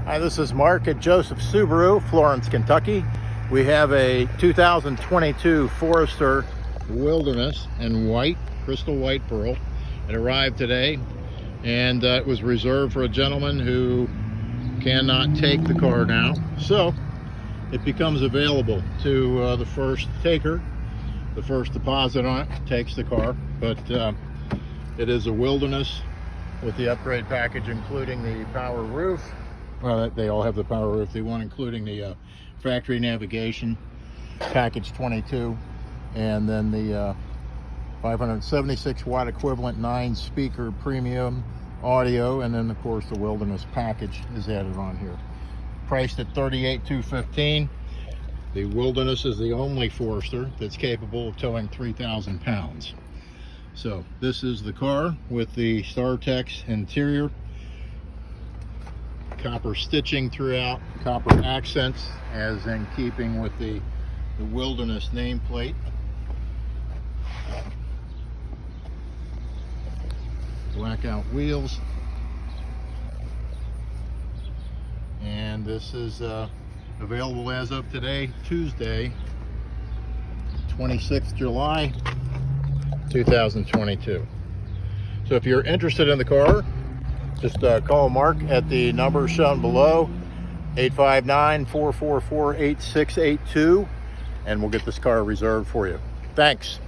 Hi, this is Mark at Joseph Subaru, Florence, Kentucky. We have a 2022 Forester Wilderness in white, crystal white pearl. It arrived today, and it was reserved for a gentleman who cannot take the car now. So it becomes available to the first taker. The first deposit on it takes the car, but it is a Wilderness with the upgrade package, including the power roof. Well, they all have the power roof. They want including the factory navigation, package 22, and then the 576 watt equivalent 9 speaker premium audio, and then of course the Wilderness package is added on here. Priced at $38,215. The Wilderness is the only Forester that's capable of towing 3,000 pounds. So this is the car with the StarTex interior, copper stitching throughout, copper accents, as in keeping with the Wilderness nameplate. Blackout wheels, and this is available as of today, Tuesday, 26th July 2022. So if you're interested in the car, just call Mark at the number shown below, 859-444-8682, and we'll get this car reserved for you. Thanks.